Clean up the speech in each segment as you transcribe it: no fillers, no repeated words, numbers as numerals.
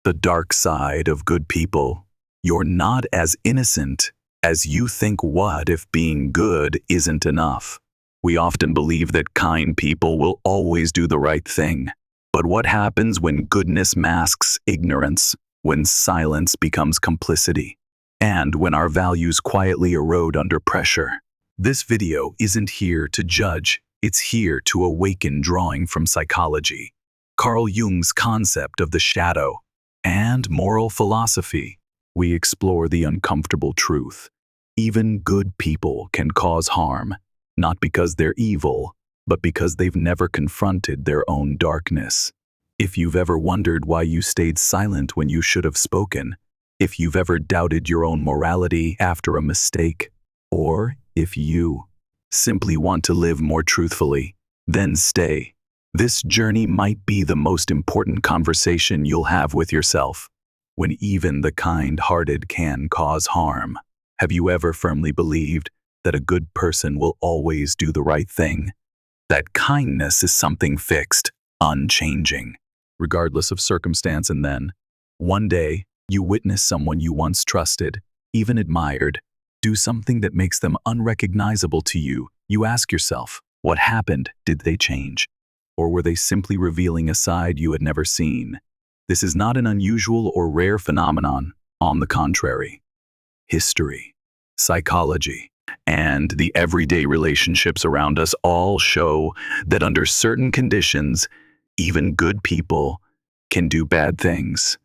The dark side of good people. You're not as innocent as you think. What if being good isn't enough? We often believe that kind people will always do the right thing. But what happens when goodness masks ignorance, when silence becomes complicity, and when our values quietly erode under pressure? This video isn't here to judge, it's here to awaken, drawing from psychology, Carl Jung's concept of the shadow, and moral philosophy. We explore the uncomfortable truth. Even good people can cause harm, not because they're evil, but because they've never confronted their own darkness. If you've ever wondered why you stayed silent when you should have spoken, if you've ever doubted your own morality after a mistake, or if you simply want to live more truthfully, then stay. This journey might be the most important conversation you'll have with yourself. When even the kind-hearted can cause harm. Have you ever firmly believed that a good person will always do the right thing? That kindness is something fixed, unchanging, regardless of circumstance, and then, one day, you witness someone you once trusted, even admired, do something that makes them unrecognizable to you. You ask yourself, what happened? Did they change? Or were they simply revealing a side you had never seen? This is not an unusual or rare phenomenon. On the contrary, history, psychology, and the everyday relationships around us all show that under certain conditions, even good people can do bad things.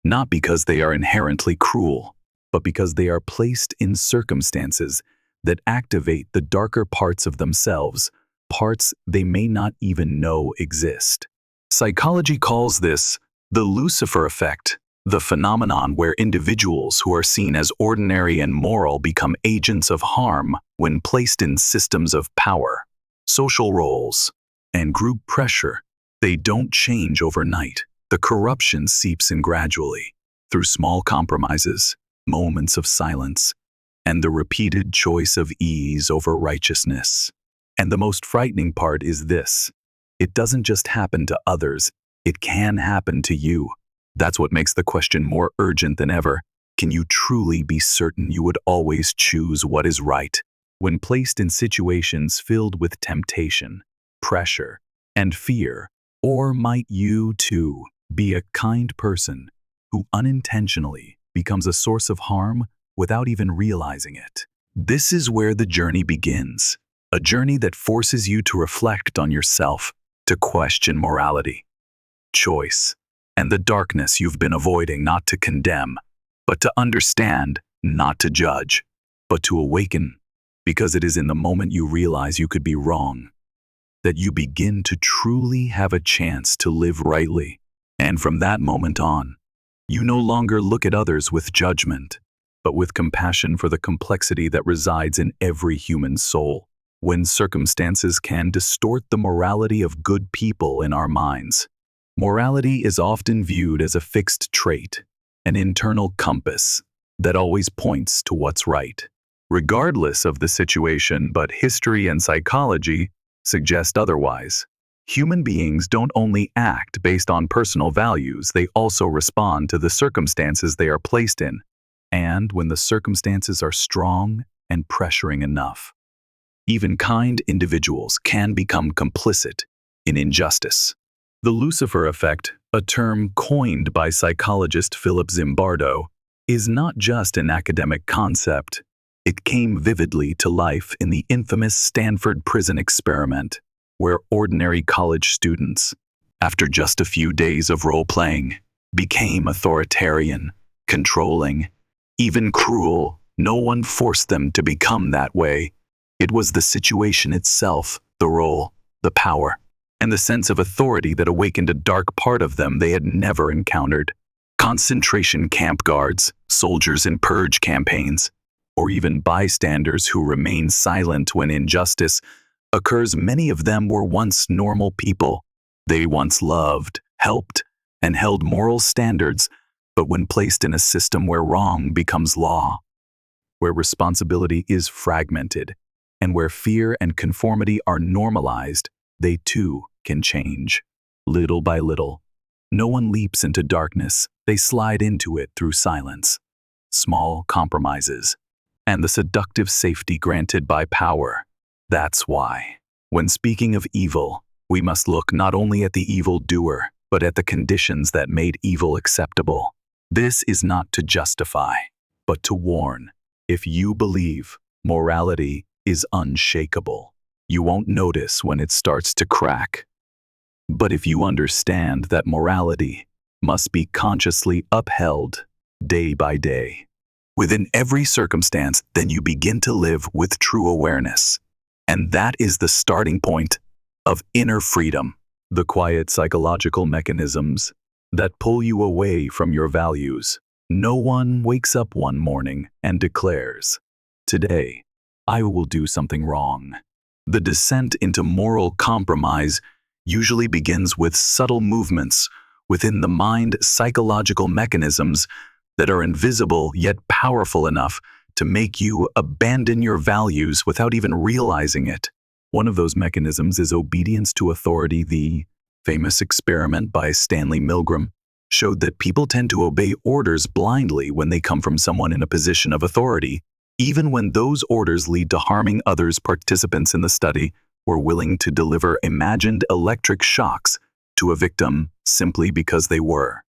Not because they are inherently cruel, but because they are placed in circumstances that activate the darker parts of themselves, parts they may not even know exist. Psychology calls this the Lucifer Effect, the phenomenon where individuals who are seen as ordinary and moral become agents of harm when placed in systems of power, social roles, and group pressure. They don't change overnight. The corruption seeps in gradually, through small compromises, moments of silence, and the repeated choice of ease over righteousness. And the most frightening part is this: it doesn't just happen to others, it can happen to you. That's what makes the question more urgent than ever. Can you truly be certain you would always choose what is right when placed in situations filled with temptation, pressure, and fear? Or might you, too, be a kind person who unintentionally becomes a source of harm without even realizing it? This is where the journey begins, a journey that forces you to reflect on yourself, to question morality, choice, and the darkness you've been avoiding, not to condemn, but to understand, not to judge, but to awaken, because it is in the moment you realize you could be wrong that you begin to truly have a chance to live rightly. And from that moment on, you no longer look at others with judgment, but with compassion for the complexity that resides in every human soul. When circumstances can distort the morality of good people in our minds, morality is often viewed as a fixed trait, an internal compass that always points to what's right, regardless of the situation. But history and psychology suggest otherwise. Human beings don't only act based on personal values, they also respond to the circumstances they are placed in. And when the circumstances are strong and pressuring enough, even kind individuals can become complicit in injustice. The Lucifer Effect, a term coined by psychologist Philip Zimbardo, is not just an academic concept. It came vividly to life in the infamous Stanford prison experiment, where ordinary college students, after just a few days of role-playing, became authoritarian, controlling, even cruel. No one forced them to become that way. It was the situation itself, the role, the power, and the sense of authority that awakened a dark part of them they had never encountered. Concentration camp guards, soldiers in purge campaigns, or even bystanders who remain silent when injustice occurs. Many of them were once normal people. They once loved, helped, and held moral standards, but when placed in a system where wrong becomes law, where responsibility is fragmented, and where fear and conformity are normalized, they too can change, little by little. No one leaps into darkness They slide into it through silence, small compromises, and the seductive safety granted by power. That's why, when speaking of evil, we must look not only at the evil doer, but at the conditions that made evil acceptable. This is not to justify, but to warn. If you believe morality is unshakable, you won't notice when it starts to crack. But if you understand that morality must be consciously upheld day by day, within every circumstance, then you begin to live with true awareness. And that is the starting point of inner freedom, the quiet psychological mechanisms that pull you away from your values. No one wakes up one morning and declares, "Today, I will do something wrong." The descent into moral compromise usually begins with subtle movements within the mind, psychological mechanisms that are invisible yet powerful enough to make you abandon your values without even realizing it. One of those mechanisms is obedience to authority. The famous experiment by Stanley Milgram showed that people tend to obey orders blindly when they come from someone in a position of authority, even when those orders lead to harming others. Participants in the study were willing to deliver imagined electric shocks to a victim simply because they were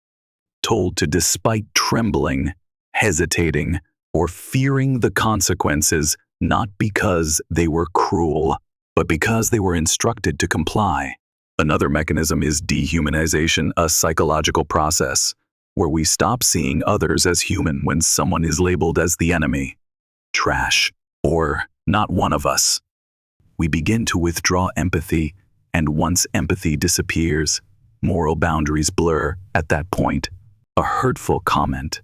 told to, despite trembling, hesitating, or fearing the consequences, not because they were cruel, but because they were instructed to comply. Another mechanism is dehumanization, a psychological process where we stop seeing others as human when someone is labeled as the enemy, trash, or not one of us. We begin to withdraw empathy, and once empathy disappears, moral boundaries blur. At that point, a hurtful comment,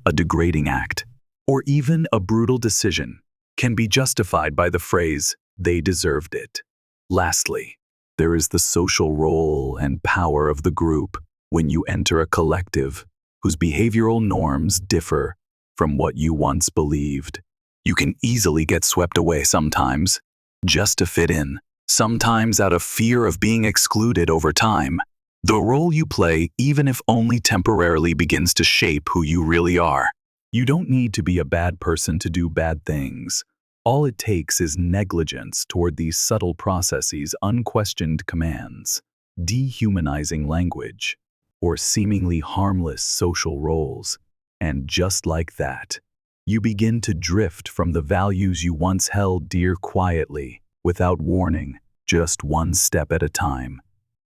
a degrading act, or even a brutal decision can be justified by the phrase, "they deserved it." Lastly, there is the social role and power of the group. When you enter a collective whose behavioral norms differ from what you once believed, you can easily get swept away, sometimes just to fit in, sometimes out of fear of being excluded. Over time, the role you play, even if only temporarily, begins to shape who you really are. You don't need to be a bad person to do bad things. All it takes is negligence toward these subtle processes, unquestioned commands, dehumanizing language, or seemingly harmless social roles. And just like that, you begin to drift from the values you once held dear, quietly, without warning, just one step at a time,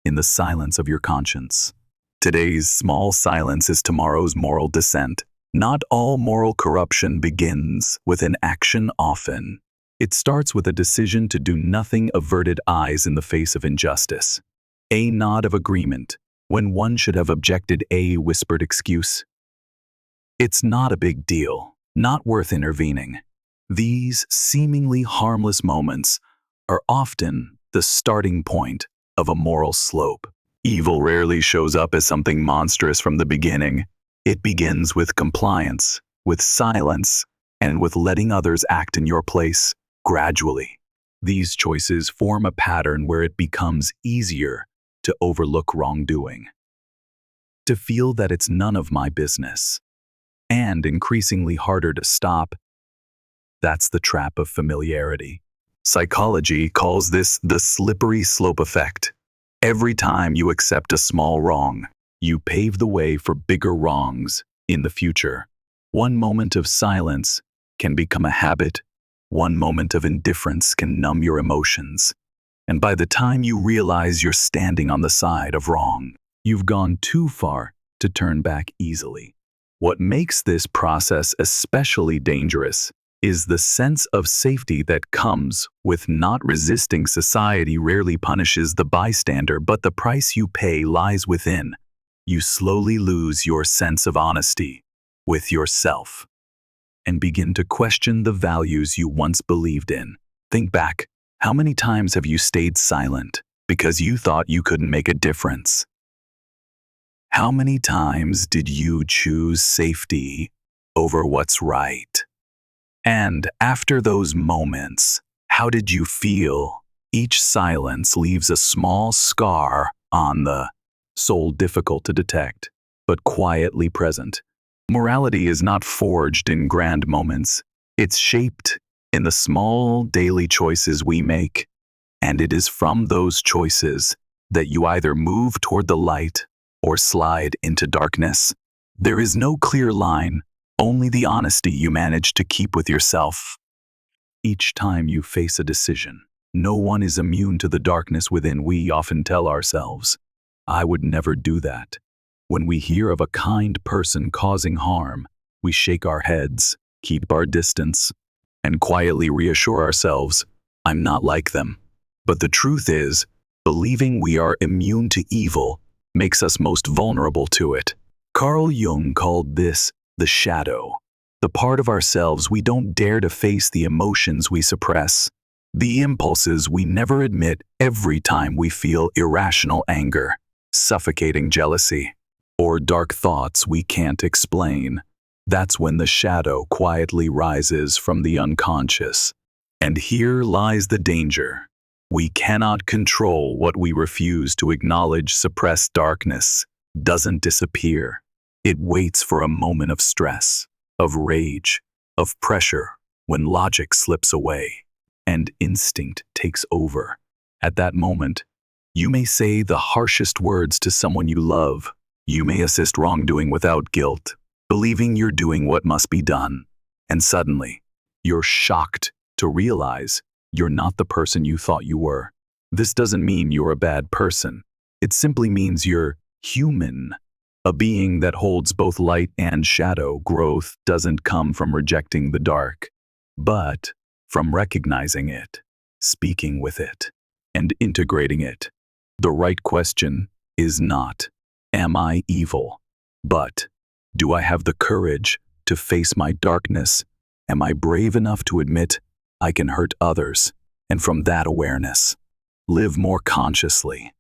in the silence of your conscience. Today's small silence is tomorrow's moral descent. Not all moral corruption begins with an action. Often, it starts with a decision to do nothing, averted eyes in the face of injustice, a nod of agreement when one should have objected, a whispered excuse. It's not a big deal, not worth intervening. These seemingly harmless moments are often the starting point of a moral slope. Evil rarely shows up as something monstrous from the beginning. It begins with compliance, with silence, and with letting others act in your place. Gradually, these choices form a pattern where it becomes easier to overlook wrongdoing, to feel that it's none of my business, and increasingly harder to stop. That's the trap of familiarity. Psychology calls this the slippery slope effect. Every time you accept a small wrong, you pave the way for bigger wrongs in the future. One moment of silence can become a habit. One moment of indifference can numb your emotions. And by the time you realize you're standing on the side of wrong, you've gone too far to turn back easily. What makes this process especially dangerous is the sense of safety that comes with not resisting. Society rarely punishes the bystander, but the price you pay lies within. You slowly lose your sense of honesty with yourself and begin to question the values you once believed in. Think back. How many times have you stayed silent because you thought you couldn't make a difference? How many times did you choose safety over what's right? And after those moments, how did you feel? Each silence leaves a small scar on the soul, difficult to detect, but quietly present. Morality is not forged in grand moments. It's shaped in the small daily choices we make. And it is from those choices that you either move toward the light or slide into darkness. There is no clear line, only the honesty you manage to keep with yourself. Each time you face a decision, no one is immune to the darkness within. We often tell ourselves, I would never do that. When we hear of a kind person causing harm, we shake our heads, keep our distance, and quietly reassure ourselves, I'm not like them. But the truth is, believing we are immune to evil makes us most vulnerable to it. Carl Jung called this the shadow, the part of ourselves we don't dare to face, the emotions we suppress, the impulses we never admit. Every time we feel irrational anger, suffocating jealousy, or dark thoughts we can't explain, that's when the shadow quietly rises from the unconscious. And here lies the danger. We cannot control what we refuse to acknowledge. Suppressed darkness doesn't disappear. It waits for a moment of stress, of rage, of pressure, when logic slips away and instinct takes over. At that moment, you may say the harshest words to someone you love. You may assist wrongdoing without guilt, believing you're doing what must be done. And suddenly, you're shocked to realize you're not the person you thought you were. This doesn't mean you're a bad person. It simply means you're human, a being that holds both light and shadow. Growth doesn't come from rejecting the dark, but from recognizing it, speaking with it, and integrating it. The right question is not, am I evil? But, do I have the courage to face my darkness? Am I brave enough to admit I can hurt others? And from that awareness, live more consciously.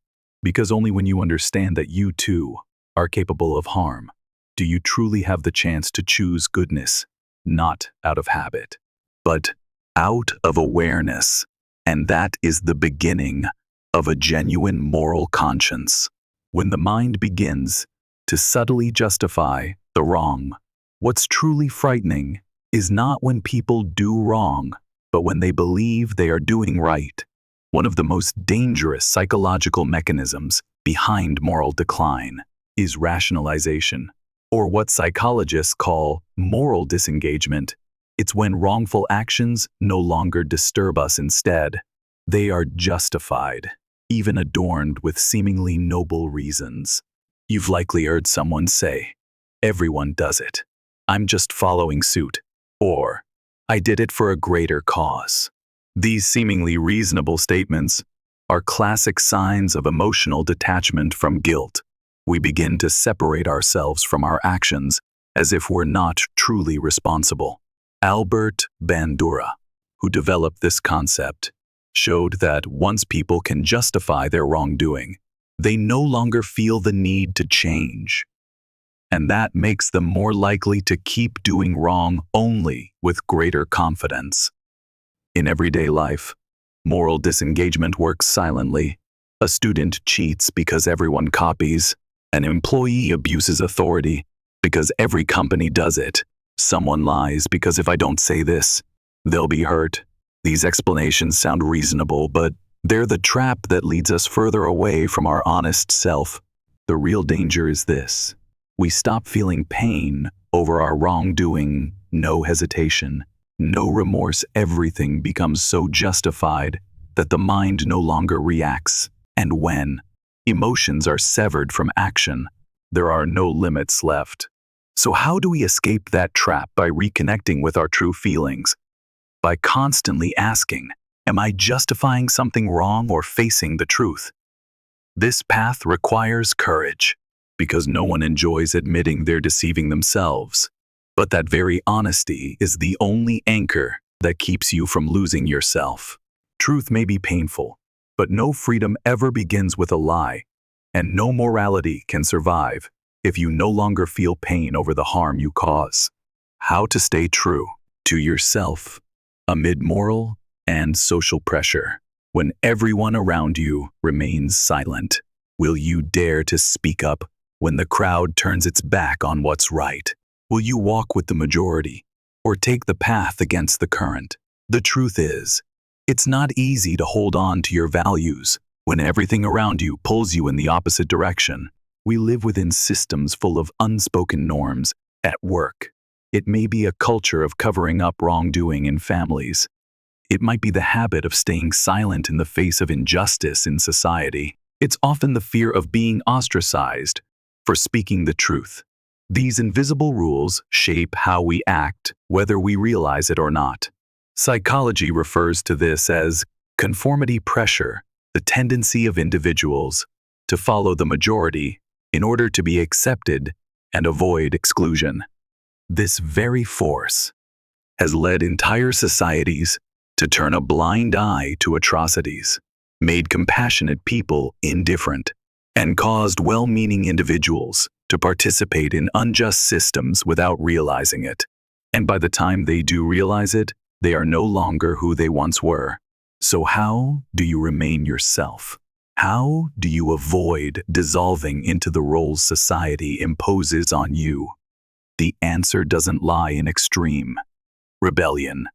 Because only when you understand that you too are capable of harm, do you truly have the chance to choose goodness, not out of habit, but out of awareness. And that is the beginning of a genuine moral conscience. When the mind begins to subtly justify the wrong, what's truly frightening is not when people do wrong, but when they believe they are doing right. One of the most dangerous psychological mechanisms behind moral decline is rationalization, or what psychologists call moral disengagement. It's when wrongful actions no longer disturb us. Instead, they are justified, even adorned with seemingly noble reasons. You've likely heard someone say, everyone does it. I'm just following suit. Or, I did it for a greater cause. These seemingly reasonable statements are classic signs of emotional detachment from guilt. We begin to separate ourselves from our actions as if we're not truly responsible. Albert Bandura, who developed this concept, showed that once people can justify their wrongdoing, they no longer feel the need to change. And that makes them more likely to keep doing wrong only with greater confidence. In everyday life, moral disengagement works silently. A student cheats because everyone copies. An employee abuses authority because every company does it. Someone lies because if I don't say this, they'll be hurt. These explanations sound reasonable, but they're the trap that leads us further away from our honest self. The real danger is this. We stop feeling pain over our wrongdoing, no hesitation, no remorse. Everything becomes so justified that the mind no longer reacts. And when emotions are severed from action, there are no limits left. So how do we escape that trap? By reconnecting with our true feelings, by constantly asking, am I justifying something wrong or facing the truth? This path requires courage, because no one enjoys admitting they're deceiving themselves. But that very honesty is the only anchor that keeps you from losing yourself. Truth may be painful, but no freedom ever begins with a lie, and no morality can survive if you no longer feel pain over the harm you cause. How to stay true to yourself amid moral and social pressure. When everyone around you remains silent, will you dare to speak up when the crowd turns its back on what's right? Will you walk with the majority or take the path against the current? The truth is, it's not easy to hold on to your values when everything around you pulls you in the opposite direction. We live within systems full of unspoken norms. At work, it may be a culture of covering up wrongdoing in families. It might be the habit of staying silent in the face of injustice in society. It's often the fear of being ostracized for speaking the truth. These invisible rules shape how we act, whether we realize it or not. Psychology refers to this as conformity pressure, the tendency of individuals to follow the majority in order to be accepted and avoid exclusion. This very force has led entire societies to turn a blind eye to atrocities, made compassionate people indifferent, and caused well-meaning individuals to participate in unjust systems without realizing it. And by the time they do realize it, they are no longer who they once were. So how do you remain yourself? How do you avoid dissolving into the roles society imposes on you? The answer doesn't lie in extreme rebellion,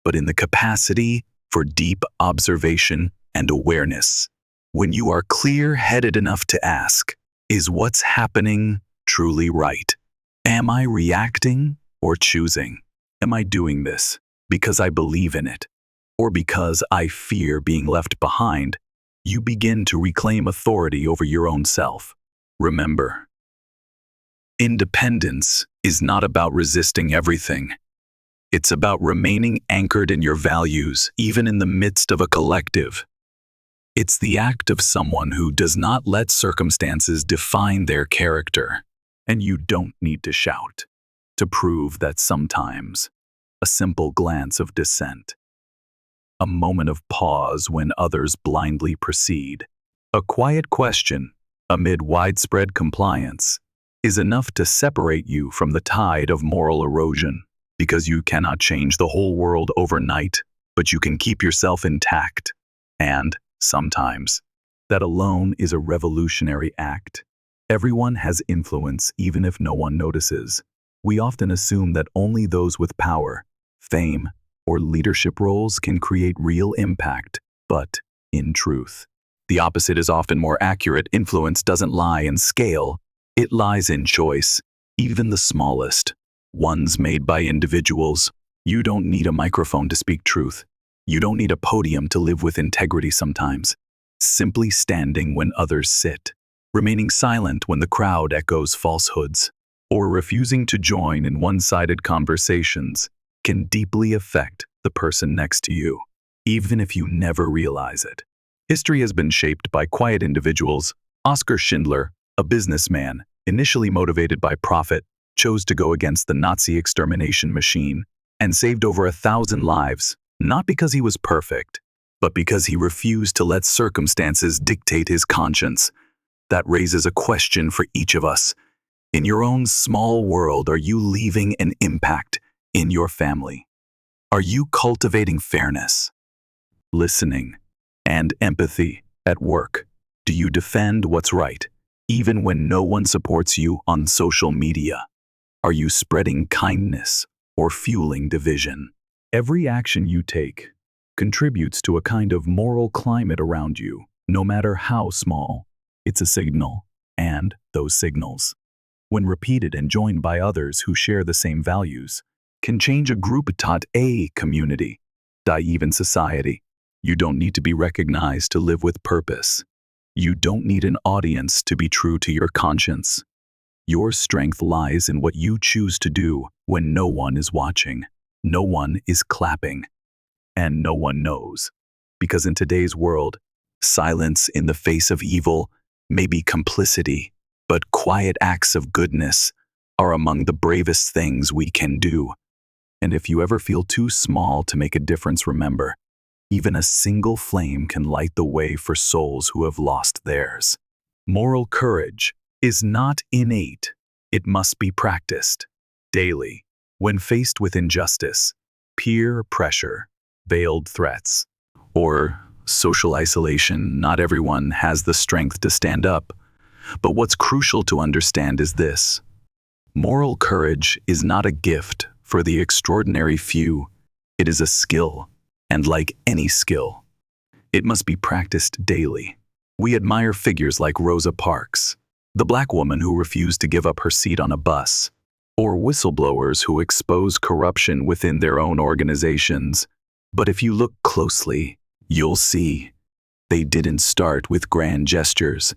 but in the capacity for deep observation and awareness. When you are clear-headed enough to ask, is what's happening truly right? Am I reacting or choosing? Am I doing this because I believe in it, or because I fear being left behind? You begin to reclaim authority over your own self. Remember, independence is not about resisting everything. It's about remaining anchored in your values, even in the midst of a collective. It's the act of someone who does not let circumstances define their character, and you don't need to shout to prove that. Sometimes a simple glance of dissent, a moment of pause when others blindly proceed, a quiet question amid widespread compliance is enough to separate you from the tide of moral erosion, because you cannot change the whole world overnight, but you can keep yourself intact. And sometimes that alone is a revolutionary act. Everyone has influence, even if no one notices. We often assume that only those with power, fame, or leadership roles can create real impact, but in truth, the opposite is often more accurate. Influence doesn't lie in scale, it lies in choice, even the smallest ones made by individuals. You don't need a microphone to speak truth. You don't need a podium to live with integrity sometimes. Simply standing when others sit, remaining silent when the crowd echoes falsehoods, or refusing to join in one-sided conversations can deeply affect the person next to you, even if you never realize it. History has been shaped by quiet individuals. Oskar Schindler, a businessman, initially motivated by profit, chose to go against the Nazi extermination machine and saved over 1,000 lives, not because he was perfect, but because he refused to let circumstances dictate his conscience. That raises a question for each of us. In your own small world, are you leaving an impact in your family? Are you cultivating fairness, listening, and empathy at work? Do you defend what's right, even when no one supports you on social media? Are you spreading kindness or fueling division? Every action you take contributes to a kind of moral climate around you, no matter how small. It's a signal, and those signals, when repeated and joined by others who share the same values, can change a group, a community, even society. You don't need to be recognized to live with purpose. You don't need an audience to be true to your conscience. Your strength lies in what you choose to do when no one is watching, no one is clapping, and no one knows. Because in today's world, silence in the face of evil may be complicity, but quiet acts of goodness are among the bravest things we can do. And if you ever feel too small to make a difference, remember, even a single flame can light the way for souls who have lost theirs. Moral courage is not innate. It must be practiced daily. When faced with injustice, peer pressure, veiled threats, or social isolation, not everyone has the strength to stand up. But what's crucial to understand is this. Moral courage is not a gift for the extraordinary few. It is a skill, and like any skill, it must be practiced daily. We admire figures like Rosa Parks, the black woman who refused to give up her seat on a bus, or whistleblowers who expose corruption within their own organizations. But if you look closely, you'll see they didn't start with grand gestures.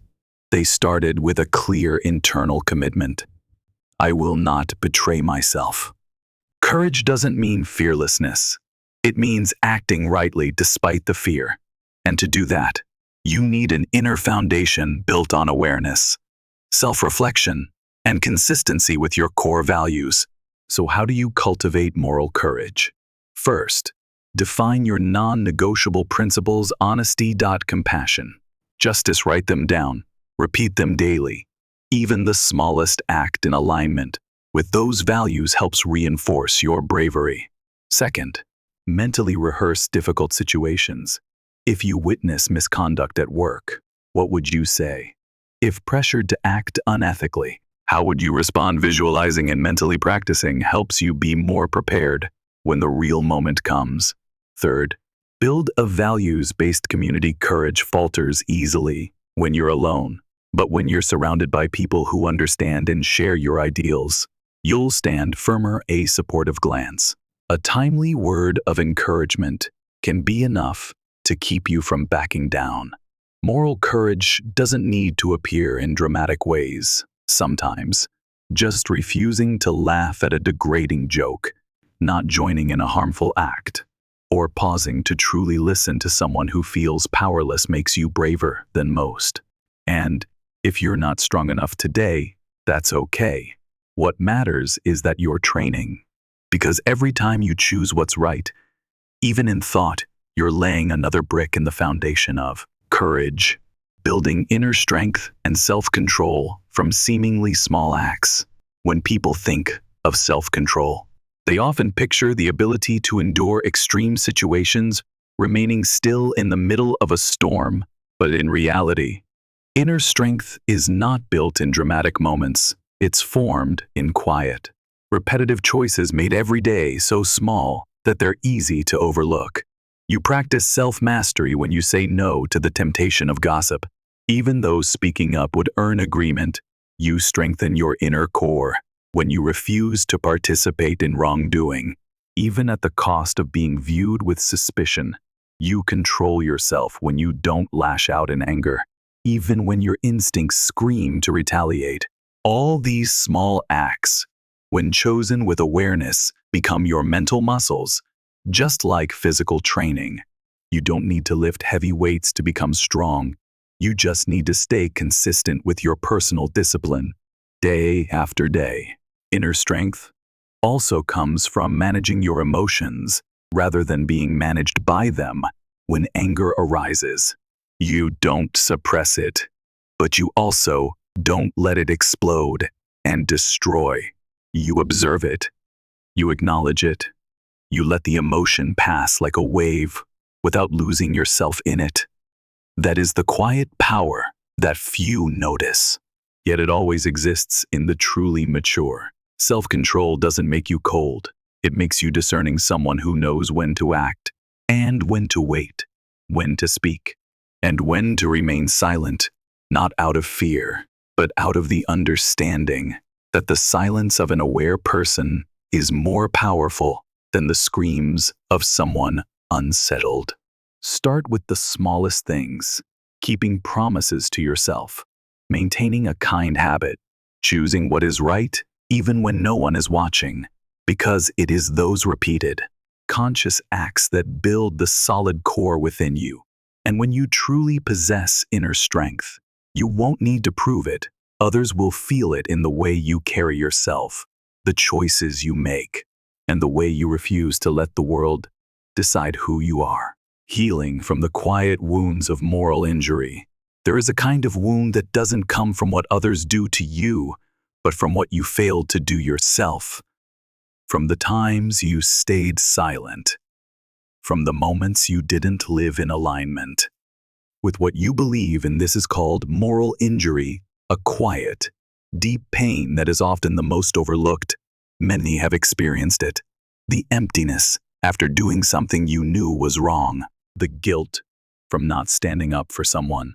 They started with a clear internal commitment. I will not betray myself. Courage doesn't mean fearlessness. It means acting rightly despite the fear. And to do that, you need an inner foundation built on awareness, self-reflection, and consistency with your core values. So how do you cultivate moral courage? First, define your non-negotiable principles: honesty, compassion, justice. Write them down. Repeat them daily. Even the smallest act in alignment with those values helps reinforce your bravery. Second, mentally rehearse difficult situations. If you witness misconduct at work, what would you say? If pressured to act unethically, how would you respond? Visualizing and mentally practicing helps you be more prepared when the real moment comes. Third, build a values-based community. Courage falters easily when you're alone, but when you're surrounded by people who understand and share your ideals, you'll stand firmer. A supportive glance, a timely word of encouragement can be enough to keep you from backing down. Moral courage doesn't need to appear in dramatic ways. Sometimes, just refusing to laugh at a degrading joke, not joining in a harmful act, or pausing to truly listen to someone who feels powerless makes you braver than most. And if you're not strong enough today, that's okay. What matters is that you're training. Because every time you choose what's right, even in thought, you're laying another brick in the foundation of courage, building inner strength and self-control from seemingly small acts. When people think of self-control, they often picture the ability to endure extreme situations, remaining still in the middle of a storm. But in reality, inner strength is not built in dramatic moments. It's formed in quiet, repetitive choices made every day, so small that they're easy to overlook. You practice self-mastery when you say no to the temptation of gossip. Even though speaking up would earn agreement, you strengthen your inner core when you refuse to participate in wrongdoing. Even at the cost of being viewed with suspicion, you control yourself when you don't lash out in anger, even when your instincts scream to retaliate. All these small acts, when chosen with awareness, become your mental muscles. Just like physical training, you don't need to lift heavy weights to become strong. You just need to stay consistent with your personal discipline, day after day. Inner strength also comes from managing your emotions rather than being managed by them. When anger arises, you don't suppress it, but you also don't let it explode and destroy. You observe it. You acknowledge it. You let the emotion pass like a wave without losing yourself in it. That is the quiet power that few notice, yet it always exists in the truly mature. Self-control doesn't make you cold. It makes you discerning, someone who knows when to act and when to wait, when to speak, and when to remain silent, not out of fear, but out of the understanding that the silence of an aware person is more powerful than the screams of someone unsettled. Start with the smallest things, keeping promises to yourself, maintaining a kind habit, choosing what is right even when no one is watching, because it is those repeated, conscious acts that build the solid core within you. And when you truly possess inner strength, you won't need to prove it. Others will feel it in the way you carry yourself, the choices you make, and the way you refuse to let the world decide who you are. Healing from the quiet wounds of moral injury. There is a kind of wound that doesn't come from what others do to you, but from what you failed to do yourself. From the times you stayed silent. From the moments you didn't live in alignment with what you believe in. This is called moral injury a quiet, deep pain that is often the most overlooked. Many have experienced it. The emptiness after doing something you knew was wrong. The guilt from not standing up for someone.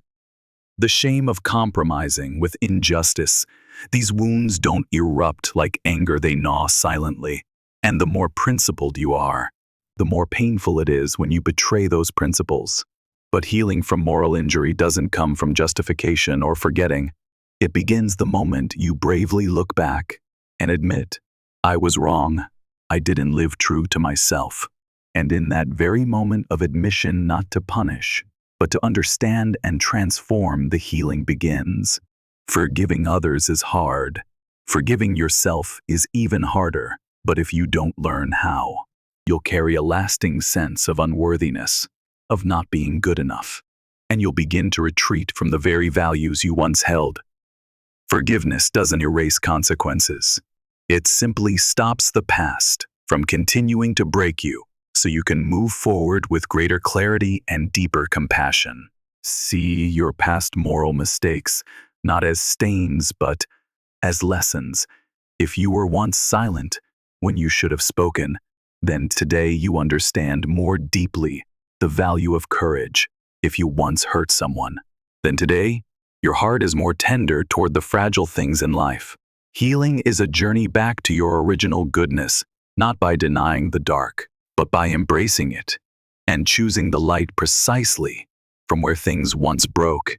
The shame of compromising with injustice. These wounds don't erupt like anger, they gnaw silently. And the more principled you are, the more painful it is when you betray those principles. But healing from moral injury doesn't come from justification or forgetting. It begins the moment you bravely look back and admit, I was wrong. I didn't live true to myself. And in that very moment of admission, not to punish, but to understand and transform, the healing begins. Forgiving others is hard. Forgiving yourself is even harder. But if you don't learn how, you'll carry a lasting sense of unworthiness, of not being good enough, and you'll begin to retreat from the very values you once held. Forgiveness doesn't erase consequences. It simply stops the past from continuing to break you, so you can move forward with greater clarity and deeper compassion. See your past moral mistakes not as stains, but as lessons. If you were once silent when you should have spoken, then today you understand more deeply the value of courage. If you once hurt someone, then today your heart is more tender toward the fragile things in life. Healing is a journey back to your original goodness, not by denying the dark, but by embracing it and choosing the light precisely from where things once broke.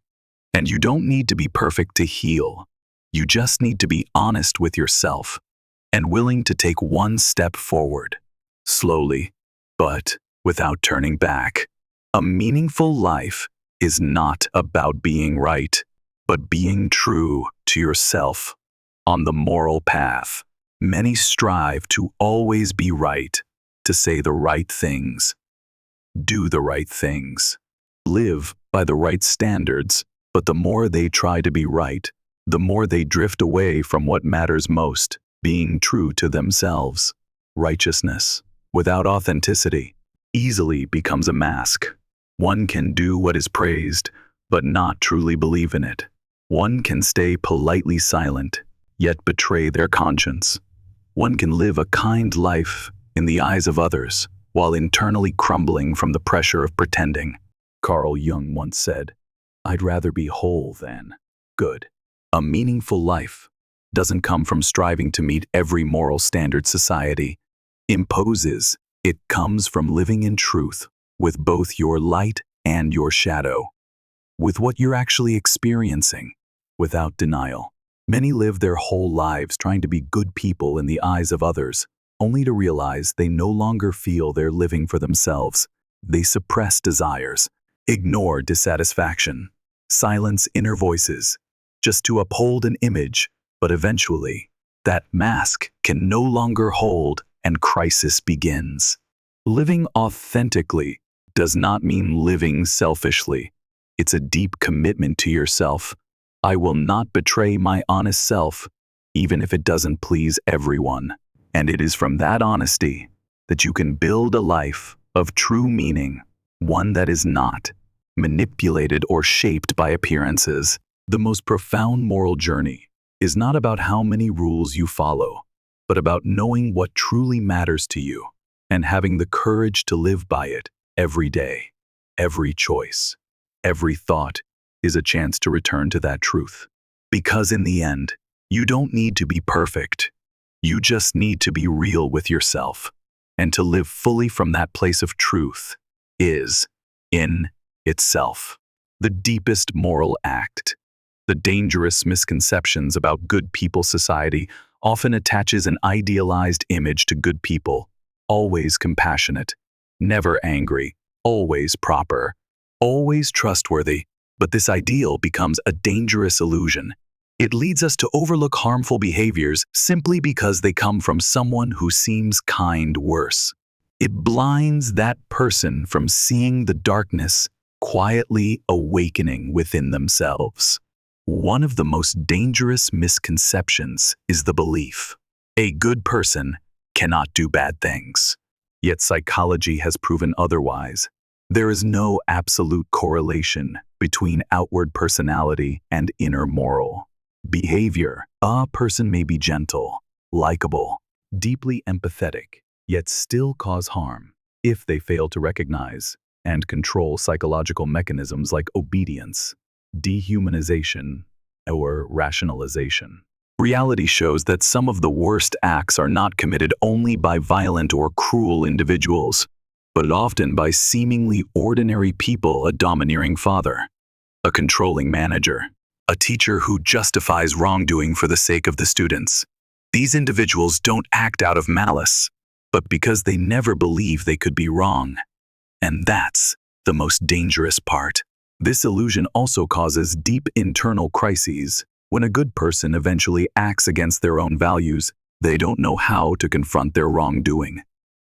And you don't need to be perfect to heal. You just need to be honest with yourself and willing to take one step forward, slowly, but without turning back. A meaningful life is not about being right, but being true to yourself. On the moral path, many strive to always be right, to say the right things, do the right things, live by the right standards, but the more they try to be right, the more they drift away from what matters most, being true to themselves. Righteousness, without authenticity, easily becomes a mask. One can do what is praised, but not truly believe in it. One can stay politely silent, yet betray their conscience. One can live a kind life in the eyes of others, while internally crumbling from the pressure of pretending. Carl Jung once said, I'd rather be whole than good. A meaningful life doesn't come from striving to meet every moral standard society imposes. It comes from living in truth with both your light and your shadow, with what you're actually experiencing, without denial. Many live their whole lives trying to be good people in the eyes of others, only to realize they no longer feel they're living for themselves. They suppress desires, ignore dissatisfaction, silence inner voices, just to uphold an image, but eventually, that mask can no longer hold and crisis begins. Living authentically does not mean living selfishly. It's a deep commitment to yourself. I will not betray my honest self, even if it doesn't please everyone. And it is from that honesty that you can build a life of true meaning, one that is not manipulated or shaped by appearances. The most profound moral journey is not about how many rules you follow, but about knowing what truly matters to you and having the courage to live by it every day. Every choice, every thought is a chance to return to that truth. Because in the end, you don't need to be perfect. You just need to be real with yourself. And to live fully from that place of truth is, in itself, the deepest moral act. The dangerous misconceptions about good people society often attaches an idealized image to good people, always compassionate, never angry, always proper, always trustworthy. But this ideal becomes a dangerous illusion. It leads us to overlook harmful behaviors simply because they come from someone who seems kind worse. It blinds that person from seeing the darkness quietly awakening within themselves. One of the most dangerous misconceptions is the belief a good person cannot do bad things. Yet psychology has proven otherwise. There is no absolute correlation between outward personality and inner moral. Behavior. A person may be gentle, likable, deeply empathetic, yet still cause harm if they fail to recognize and control psychological mechanisms like obedience, dehumanization, or rationalization. Reality shows that some of the worst acts are not committed only by violent or cruel individuals, but often by seemingly ordinary people: a domineering father, a controlling manager, a teacher who justifies wrongdoing for the sake of the students. These individuals don't act out of malice, but because they never believe they could be wrong. And that's the most dangerous part. This illusion also causes deep internal crises. When a good person eventually acts against their own values, they don't know how to confront their wrongdoing,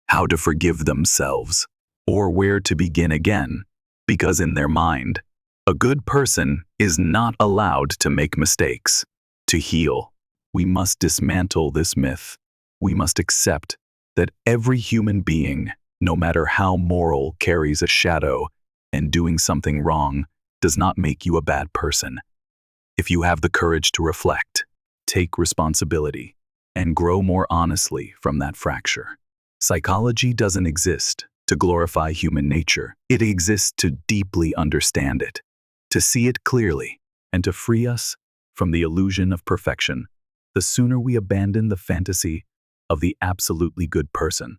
how to forgive themselves, or where to begin again, because in their mind, a good person is not allowed to make mistakes. To heal, we must dismantle this myth. We must accept that every human being, no matter how moral, carries a shadow, and doing something wrong does not make you a bad person. If you have the courage to reflect, take responsibility, and grow more honestly from that fracture. Psychology doesn't exist to glorify human nature. It exists to deeply understand it, to see it clearly, and to free us from the illusion of perfection. The sooner we abandon the fantasy of the absolutely good person,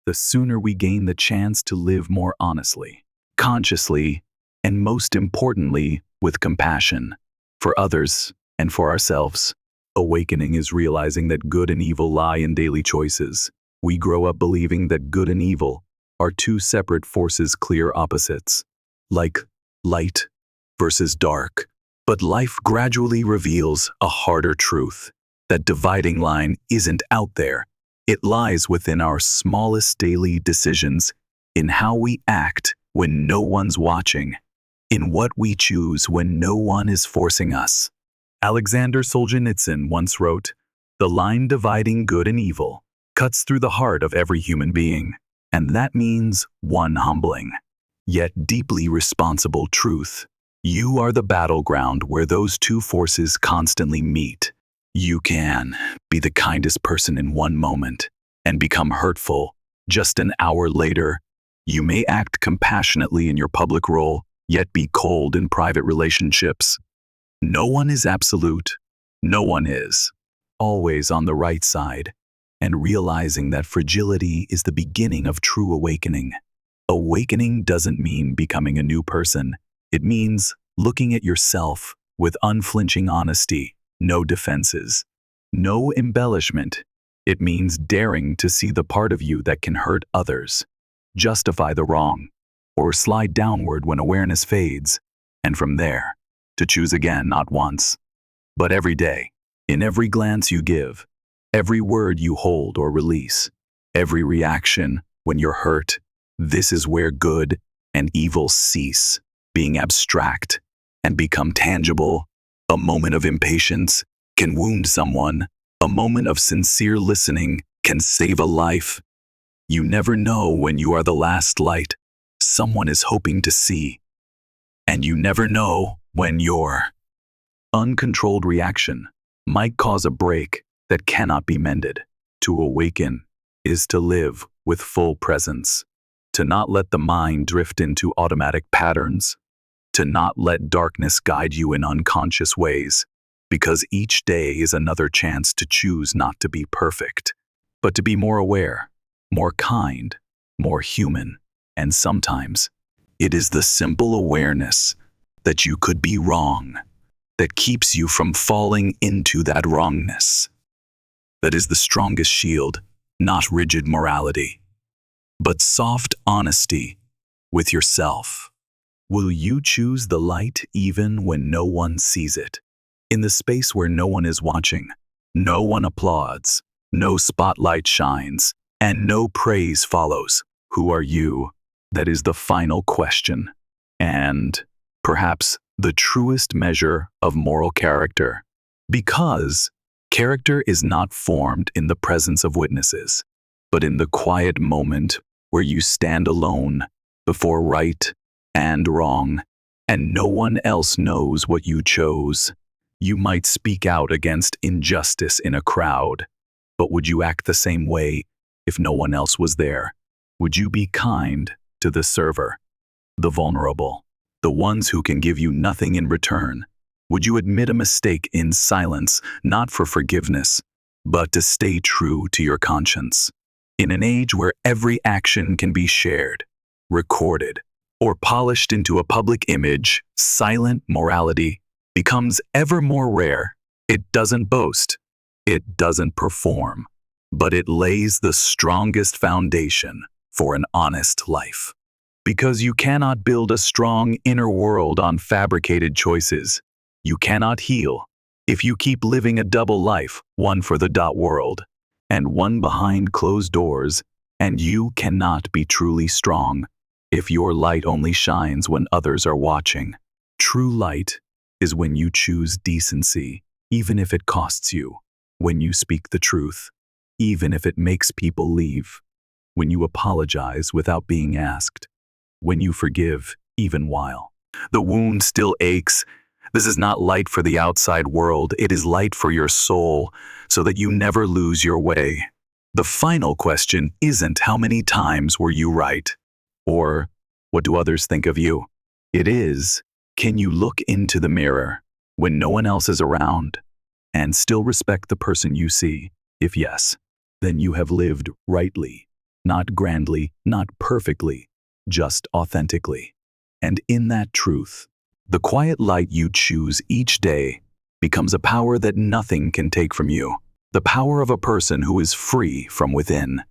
the sooner we gain the chance to live more honestly, consciously, and most importantly, with compassion for others and for ourselves. Awakening is realizing that good and evil lie in daily choices. We grow up believing that good and evil are two separate forces, clear opposites, like light versus dark. But life gradually reveals a harder truth. That dividing line isn't out there. It lies within our smallest daily decisions, in how we act when no one's watching, in what we choose when no one is forcing us. Alexander Solzhenitsyn once wrote, "The line dividing good and evil cuts through the heart of every human being, and that means one humbling, yet deeply responsible truth. You are the battleground where those two forces constantly meet. You can be the kindest person in one moment and become hurtful just an hour later. You may act compassionately in your public role, yet be cold in private relationships. No one is absolute. No one is always on the right side." And realizing that fragility is the beginning of true awakening. Awakening doesn't mean becoming a new person. It means looking at yourself with unflinching honesty, no defenses, no embellishment. It means daring to see the part of you that can hurt others, justify the wrong, or slide downward when awareness fades, and from there, to choose again not once, but every day, in every glance you give, every word you hold or release, every reaction when you're hurt. This is where good and evil cease being abstract and become tangible. A moment of impatience can wound someone. A moment of sincere listening can save a life. You never know when you are the last light someone is hoping to see. And you never know when your uncontrolled reaction might cause a break that cannot be mended. To awaken is to live with full presence, to not let the mind drift into automatic patterns, to not let darkness guide you in unconscious ways, because each day is another chance to choose not to be perfect, but to be more aware, more kind, more human. And sometimes it is the simple awareness that you could be wrong that keeps you from falling into that wrongness. That is the strongest shield, not rigid morality, but soft honesty with yourself. Will you choose the light even when no one sees it? In the space where no one is watching, no one applauds, no spotlight shines, and no praise follows. Who are you? That is the final question, and perhaps the truest measure of moral character. Because character is not formed in the presence of witnesses, but in the quiet moment where you stand alone before right and wrong, and no one else knows what you chose. You might speak out against injustice in a crowd, but would you act the same way if no one else was there? Would you be kind to the server, the vulnerable, the ones who can give you nothing in return? Would you admit a mistake in silence, not for forgiveness, but to stay true to your conscience? In an age where every action can be shared, recorded, or polished into a public image, silent morality becomes ever more rare. It doesn't boast, it doesn't perform, but it lays the strongest foundation for an honest life. Because you cannot build a strong inner world on fabricated choices. You cannot heal if you keep living a double life, one for the world and one behind closed doors, and you cannot be truly strong if your light only shines when others are watching. True light is when you choose decency, even if it costs you, when you speak the truth, even if it makes people leave, when you apologize without being asked, when you forgive even while the wound still aches. This is not light for the outside world, it is light for your soul, so that you never lose your way. The final question isn't how many times were you right, or what do others think of you? It is, can you look into the mirror when no one else is around and still respect the person you see? If yes, then you have lived rightly, not grandly, not perfectly, just authentically. And in that truth, the quiet light you choose each day becomes a power that nothing can take from you, the power of a person who is free from within.